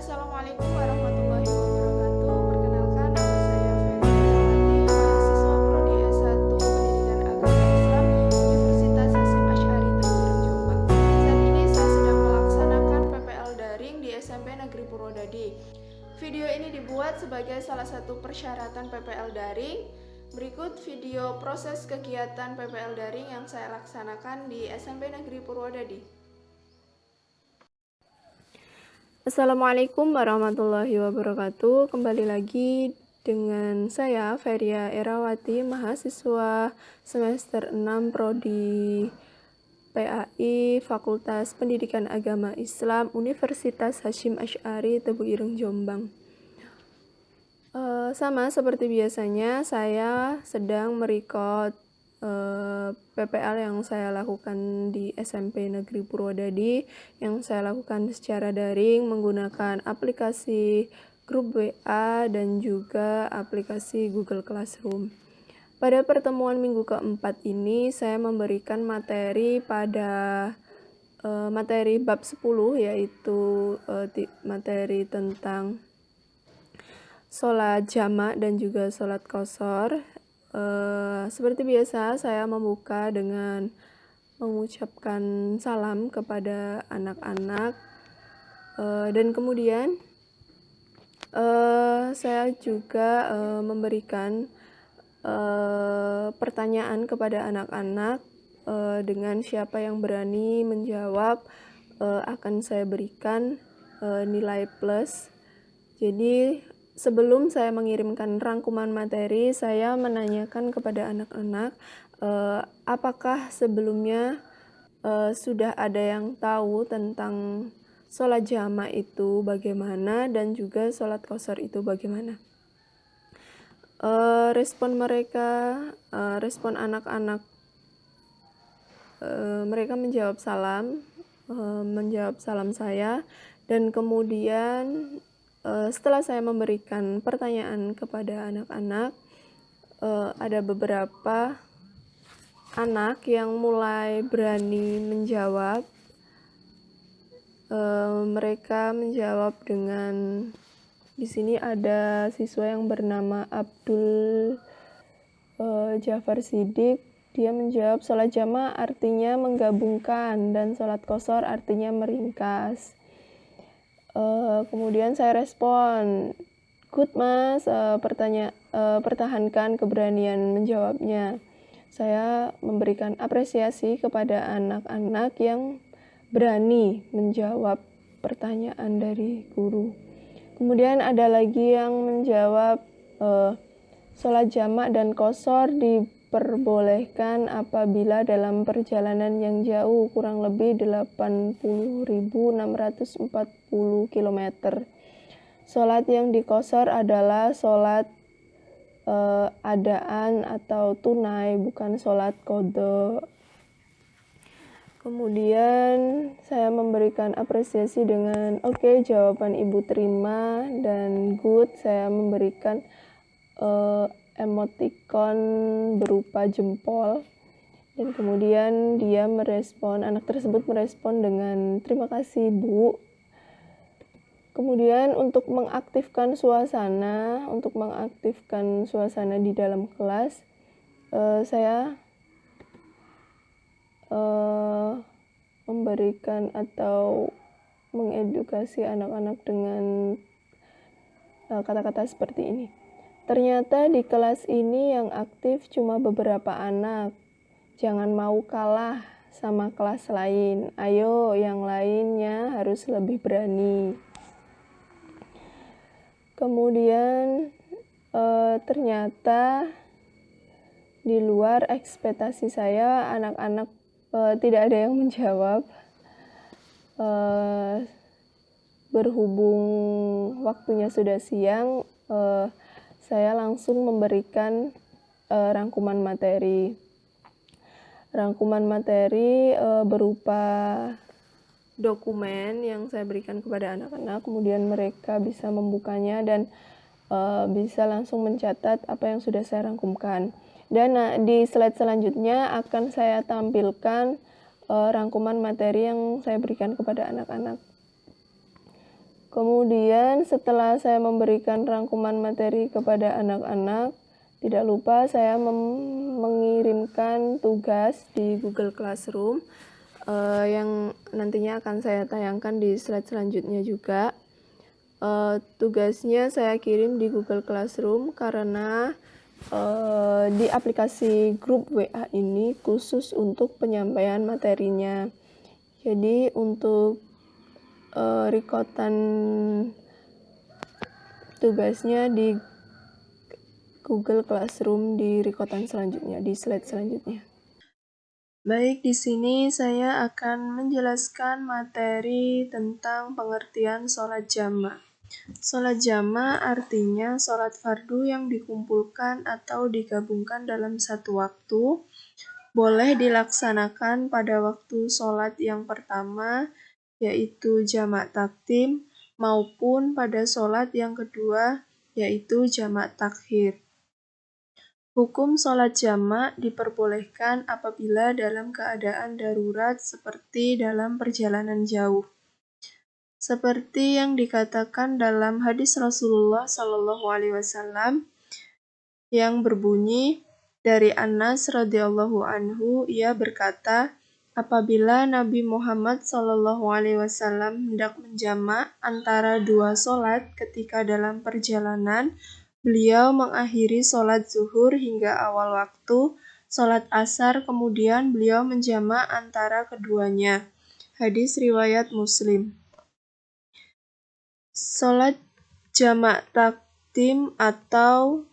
Assalamualaikum warahmatullahi wabarakatuh. Perkenalkan, nama saya Feria Erawati, mahasiswa Prodi S1 Pendidikan Agama Islam Universitas Hasyim Asy'ari Tangerang, Jombang. Saat ini saya sedang melaksanakan PPL daring di SMP Negeri Purwodadi. Video ini dibuat sebagai salah satu persyaratan PPL daring. Berikut video proses kegiatan PPL daring yang saya laksanakan di SMP Negeri Purwodadi. Assalamualaikum warahmatullahi wabarakatuh. Kembali lagi dengan saya Feria Erawati, mahasiswa semester 6 Prodi PAI Fakultas Pendidikan Agama Islam Universitas Hasyim Asy'ari Tebu Ireng, Jombang. Sama seperti biasanya, saya sedang merecord PPL yang saya lakukan di SMP Negeri Purwodadi, yang saya lakukan secara daring menggunakan aplikasi grup WA dan juga aplikasi Google Classroom. Pada pertemuan minggu keempat ini, saya memberikan materi pada materi bab 10, yaitu materi tentang sholat jamak dan juga sholat qashar. Seperti biasa, saya membuka dengan mengucapkan salam kepada anak-anak, dan kemudian saya juga memberikan pertanyaan kepada anak-anak. Dengan siapa yang berani menjawab, akan saya berikan nilai plus. Jadi sebelum saya mengirimkan rangkuman materi, saya menanyakan kepada anak-anak apakah sebelumnya sudah ada yang tahu tentang sholat jamak itu bagaimana dan juga sholat qashar itu bagaimana. Respon anak-anak, mereka menjawab salam saya, dan kemudian setelah saya memberikan pertanyaan kepada anak-anak, ada beberapa anak yang mulai berani menjawab. Mereka menjawab dengan, di sini ada siswa yang bernama Abdul Jafar Sidik. Dia menjawab sholat jamak artinya menggabungkan dan sholat qashar artinya meringkas. Kemudian saya respon, good mas, pertahankan keberanian menjawabnya. Saya memberikan apresiasi kepada anak-anak yang berani menjawab pertanyaan dari guru. Kemudian ada lagi yang menjawab, sholat jamak dan qashar diperbolehkan apabila dalam perjalanan yang jauh, kurang lebih 80.640 km. Sholat yang diqashar adalah sholat adaan atau tunai, bukan sholat qadha. Kemudian saya memberikan apresiasi dengan oke, jawaban ibu terima, dan good. Saya memberikan emoticon berupa jempol, dan kemudian anak tersebut merespon dengan terima kasih bu. Kemudian untuk mengaktifkan suasana di dalam kelas, saya memberikan atau mengedukasi anak-anak dengan kata-kata seperti ini. Ternyata di kelas ini yang aktif cuma beberapa anak. Jangan mau kalah sama kelas lain. Ayo, yang lainnya harus lebih berani. Kemudian ternyata di luar ekspektasi saya, anak-anak tidak ada yang menjawab. Berhubung waktunya sudah siang, saya langsung memberikan rangkuman materi. Rangkuman materi berupa dokumen yang saya berikan kepada anak-anak, kemudian mereka bisa membukanya dan bisa langsung mencatat apa yang sudah saya rangkumkan. Dan di slide selanjutnya akan saya tampilkan rangkuman materi yang saya berikan kepada anak-anak. Kemudian setelah saya memberikan rangkuman materi kepada anak-anak, tidak lupa saya mengirimkan tugas di Google Classroom yang nantinya akan saya tayangkan di slide selanjutnya juga. Tugasnya saya kirim di Google Classroom karena di aplikasi grup WA ini khusus untuk penyampaian materinya. Jadi untuk rekodan tugasnya di Google Classroom di rekodan selanjutnya, di slide selanjutnya. Baik, di sini saya akan menjelaskan materi tentang pengertian sholat jamak. Sholat jamak artinya sholat fardu yang dikumpulkan atau digabungkan dalam satu waktu, boleh dilaksanakan pada waktu sholat yang pertama, yaitu jamak takdim, maupun pada sholat yang kedua, yaitu jamak takhir. Hukum sholat jamak diperbolehkan apabila dalam keadaan darurat seperti dalam perjalanan jauh. Seperti yang dikatakan dalam hadis Rasulullah SAW yang berbunyi dari Anas radhiyallahu anhu, ia berkata, apabila Nabi Muhammad SAW hendak menjamak antara dua sholat ketika dalam perjalanan, beliau mengakhiri sholat zuhur hingga awal waktu, sholat asar, kemudian beliau menjamak antara keduanya. Hadis riwayat Muslim. Sholat jamak takdim atau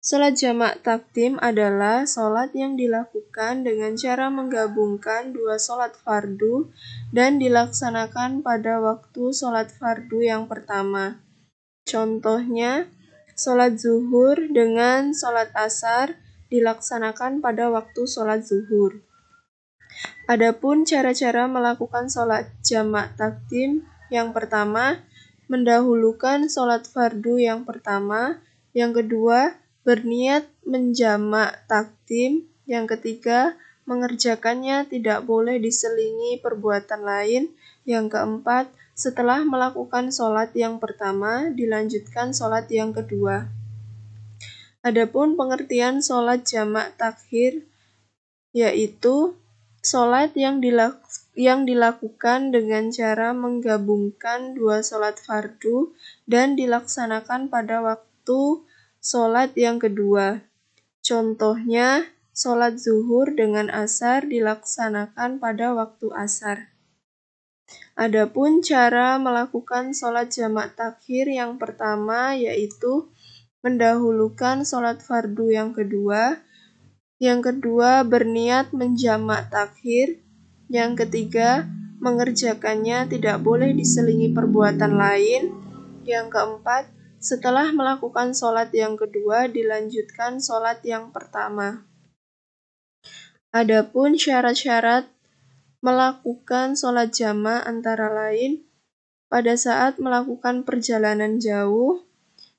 sholat jamak takdim adalah sholat yang dilakukan dengan cara menggabungkan dua sholat fardu dan dilaksanakan pada waktu sholat fardu yang pertama. Contohnya, sholat zuhur dengan sholat asar dilaksanakan pada waktu sholat zuhur. Adapun cara-cara melakukan sholat jamak takdim, yang pertama, mendahulukan sholat fardu yang pertama, yang kedua, berniat menjamak takdim, yang ketiga, mengerjakannya tidak boleh diselingi perbuatan lain, yang keempat, setelah melakukan sholat yang pertama, dilanjutkan sholat yang kedua. Adapun pengertian sholat jamak takhir, yaitu sholat yang dilakukan dengan cara menggabungkan dua sholat fardu dan dilaksanakan pada waktu sholat yang kedua. Contohnya, sholat zuhur dengan asar dilaksanakan pada waktu asar. Adapun cara melakukan sholat jamak takhir yang pertama yaitu mendahulukan sholat fardu yang kedua, yang kedua berniat menjamak takhir, yang ketiga mengerjakannya tidak boleh diselingi perbuatan lain, yang keempat setelah melakukan sholat yang kedua dilanjutkan sholat yang pertama. Adapun syarat-syarat melakukan sholat jamak antara lain pada saat melakukan perjalanan jauh,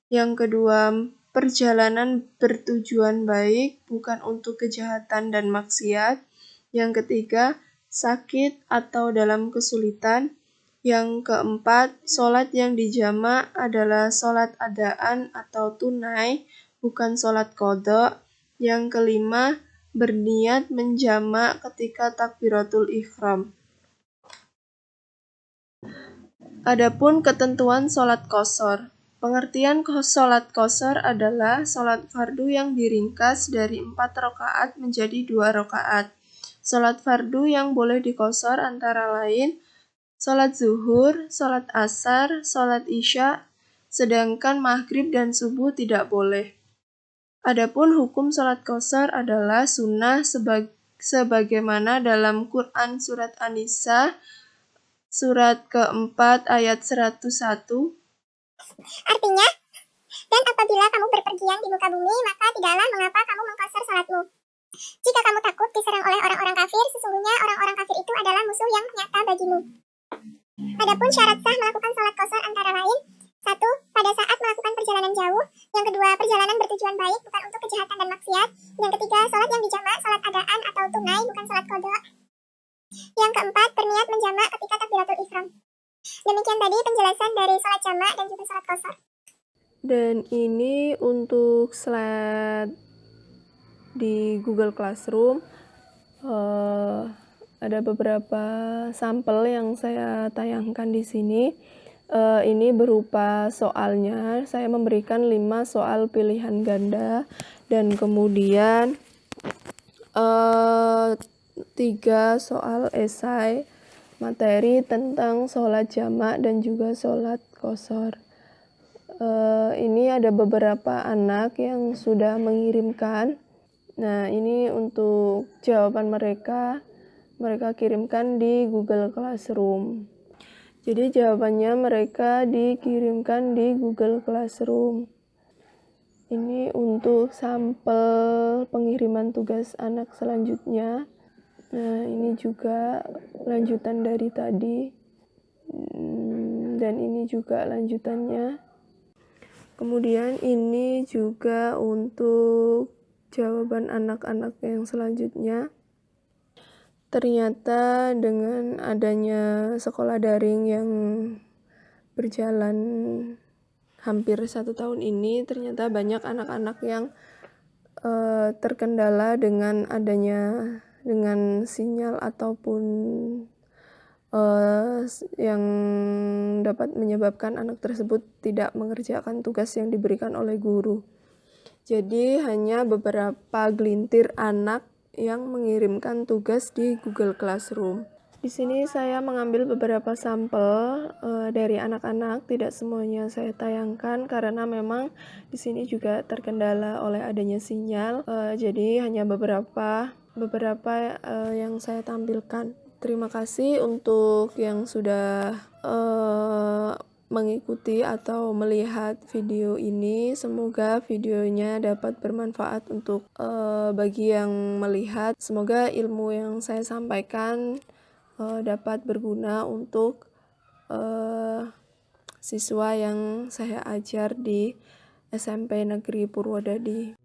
yang kedua perjalanan bertujuan baik bukan untuk kejahatan dan maksiat, yang ketiga sakit atau dalam kesulitan, yang keempat sholat yang dijamak adalah sholat adaan atau tunai bukan sholat qadha, yang kelima berniat menjamak ketika takbiratul ihram. Adapun ketentuan sholat qashar. Pengertian sholat qashar adalah sholat fardu yang diringkas dari 4 rakaat menjadi 2 rakaat. Sholat fardu yang boleh diqashar antara lain sholat zuhur, sholat asar, sholat isya, sedangkan maghrib dan subuh tidak boleh. Adapun hukum sholat qashar adalah sunnah sebagaimana dalam Quran surat An-Nisa surat keempat ayat 101. Artinya, dan apabila kamu berpergian di muka bumi, maka tidaklah mengapa kamu mengqashar salatmu. Jika kamu takut diserang oleh orang-orang kafir, sesungguhnya orang-orang kafir itu adalah musuh yang nyata bagimu. Adapun syarat sah melakukan sholat qashar antara lain, 1. Pada saat melakukan perjalanan jauh, yang kedua, perjalanan bertujuan baik bukan untuk kejahatan dan maksiat, yang ketiga, sholat yang dijamak, sholat adaan atau tunai bukan sholat qadha, yang keempat, berniat menjamak ketika takbiratul Demikian tadi penjelasan dari sholat jamak dan juga sholat qashar. Dan ini untuk slide di Google Classroom. Ada beberapa sampel yang saya tayangkan di sini. Ini berupa soalnya. Saya memberikan 5 soal pilihan ganda dan kemudian 3 soal esai materi tentang sholat jamak dan juga sholat qashar. Ini ada beberapa anak yang sudah mengirimkan. Nah, ini untuk jawaban mereka kirimkan di Google Classroom. Jadi jawabannya mereka dikirimkan di Google Classroom. Ini untuk sampel pengiriman tugas anak selanjutnya. Nah, ini juga lanjutan dari tadi. Dan ini juga lanjutannya. Kemudian ini juga untuk jawaban anak-anak yang selanjutnya. Ternyata dengan adanya sekolah daring yang berjalan hampir 1 tahun ini, ternyata banyak anak-anak yang terkendala dengan sinyal ataupun yang dapat menyebabkan anak tersebut tidak mengerjakan tugas yang diberikan oleh guru. Jadi hanya beberapa gelintir anak yang mengirimkan tugas di Google Classroom. Di sini saya mengambil beberapa sampel dari anak-anak, tidak semuanya saya tayangkan karena memang di sini juga terkendala oleh adanya sinyal. Jadi hanya beberapa yang saya tampilkan. Terima kasih untuk yang sudah mengikuti atau melihat video ini. Semoga videonya dapat bermanfaat untuk bagi yang melihat. Semoga ilmu yang saya sampaikan dapat berguna untuk siswa yang saya ajar di SMP Negeri Purwodadi.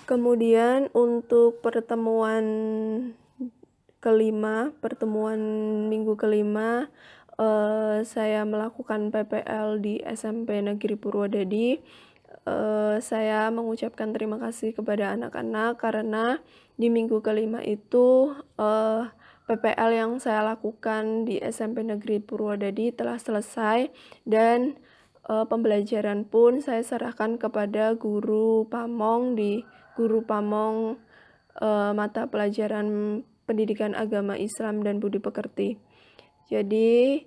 Kemudian untuk pertemuan minggu kelima, saya melakukan PPL di SMP Negeri Purwodadi. Saya mengucapkan terima kasih kepada anak-anak karena di minggu kelima itu PPL yang saya lakukan di SMP Negeri Purwodadi telah selesai dan pembelajaran pun saya serahkan kepada guru Pamong mata pelajaran Pendidikan Agama Islam dan Budi Pekerti. Jadi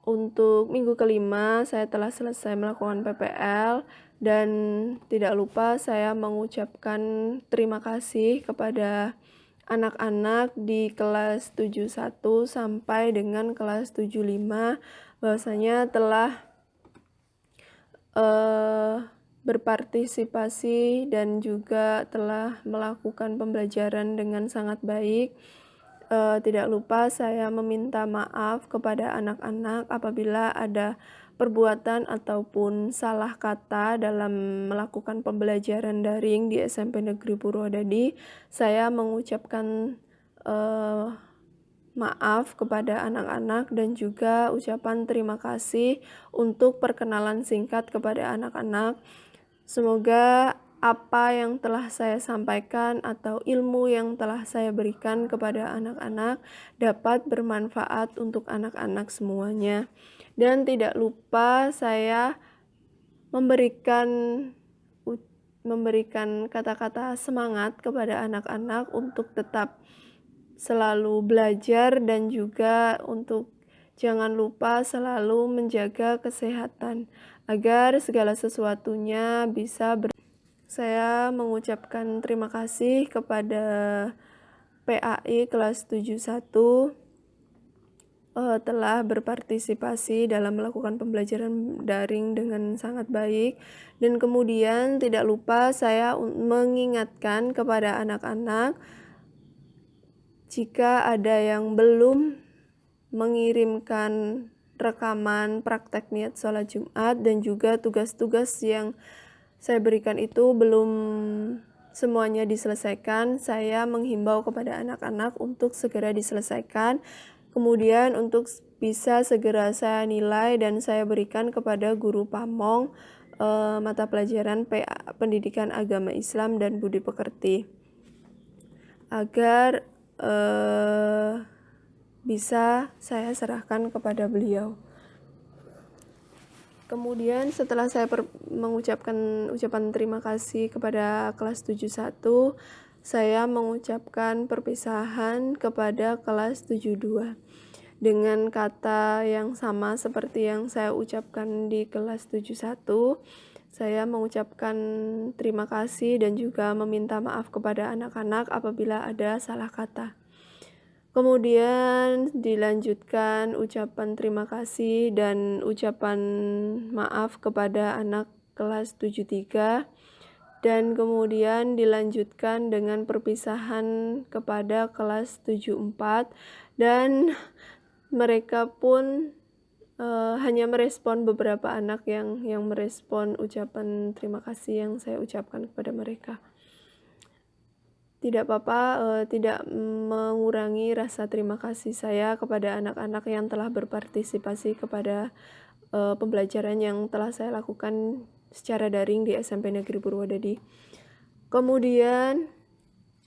untuk minggu kelima saya telah selesai melakukan PPL dan tidak lupa saya mengucapkan terima kasih kepada anak-anak di kelas 71 sampai dengan kelas 75 bahwasanya telah berpartisipasi dan juga telah melakukan pembelajaran dengan sangat baik. Tidak lupa saya meminta maaf kepada anak-anak apabila ada perbuatan ataupun salah kata dalam melakukan pembelajaran daring di SMP Negeri Purwodadi. Saya mengucapkan maaf kepada anak-anak dan juga ucapan terima kasih untuk perkenalan singkat kepada anak-anak. Semoga apa yang telah saya sampaikan atau ilmu yang telah saya berikan kepada anak-anak dapat bermanfaat untuk anak-anak semuanya. Dan tidak lupa saya memberikan kata-kata semangat kepada anak-anak untuk tetap selalu belajar dan juga untuk jangan lupa selalu menjaga kesehatan agar segala sesuatunya bisa Saya mengucapkan terima kasih kepada PAI kelas 71 telah berpartisipasi dalam melakukan pembelajaran daring dengan sangat baik. Dan kemudian tidak lupa saya mengingatkan kepada anak-anak jika ada yang belum mengirimkan rekaman praktek niat sholat Jumat dan juga tugas-tugas yang saya berikan itu belum semuanya diselesaikan, saya menghimbau kepada anak-anak untuk segera diselesaikan. Kemudian untuk bisa segera saya nilai dan saya berikan kepada guru pamong mata pelajaran PA, Pendidikan Agama Islam dan Budi Pekerti, agar bisa saya serahkan kepada beliau. Kemudian setelah saya mengucapkan ucapan terima kasih kepada kelas 71, saya mengucapkan perpisahan kepada kelas 72 dengan kata yang sama seperti yang saya ucapkan di kelas 71. Saya mengucapkan terima kasih dan juga meminta maaf kepada anak-anak apabila ada salah kata. Kemudian dilanjutkan ucapan terima kasih dan ucapan maaf kepada anak kelas 73, dan kemudian dilanjutkan dengan perpisahan kepada kelas 74, dan mereka pun hanya merespon beberapa anak yang merespon ucapan terima kasih yang saya ucapkan kepada mereka. Tidak apa-apa, tidak mengurangi rasa terima kasih saya kepada anak-anak yang telah berpartisipasi kepada pembelajaran yang telah saya lakukan secara daring di SMP Negeri Purwodadi. Kemudian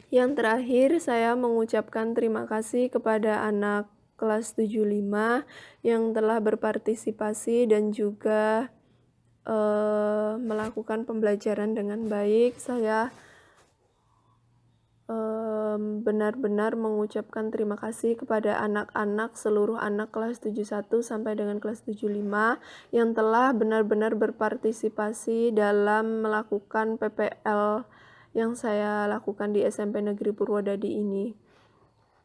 yang terakhir, saya mengucapkan terima kasih kepada anak kelas 75 yang telah berpartisipasi dan juga melakukan pembelajaran dengan baik. Saya benar-benar mengucapkan terima kasih kepada anak-anak, seluruh anak kelas 71 sampai dengan kelas 75 yang telah benar-benar berpartisipasi dalam melakukan PPL yang saya lakukan di SMP Negeri Purwodadi ini.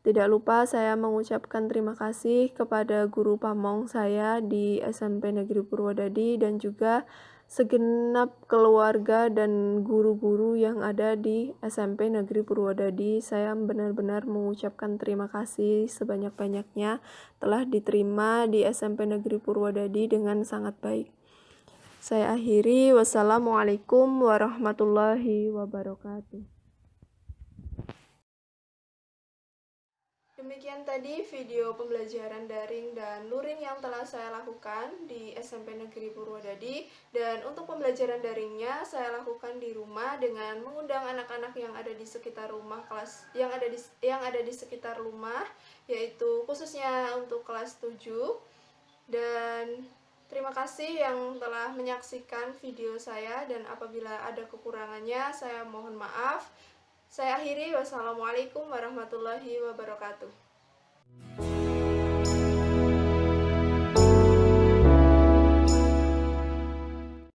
Tidak lupa saya mengucapkan terima kasih kepada guru pamong saya di SMP Negeri Purwodadi dan juga segenap keluarga dan guru-guru yang ada di SMP Negeri Purwodadi. Saya benar-benar mengucapkan terima kasih sebanyak-banyaknya telah diterima di SMP Negeri Purwodadi dengan sangat baik. Saya akhiri, wassalamualaikum warahmatullahi wabarakatuh. Demikian tadi video pembelajaran daring dan luring yang telah saya lakukan di SMP Negeri Purwodadi, dan untuk pembelajaran daringnya saya lakukan di rumah dengan mengundang anak-anak yang ada di sekitar rumah kelas yang ada di sekitar rumah, yaitu khususnya untuk kelas 7. Dan terima kasih yang telah menyaksikan video saya, dan apabila ada kekurangannya saya mohon maaf. Saya akhiri, wassalamualaikum warahmatullahi wabarakatuh.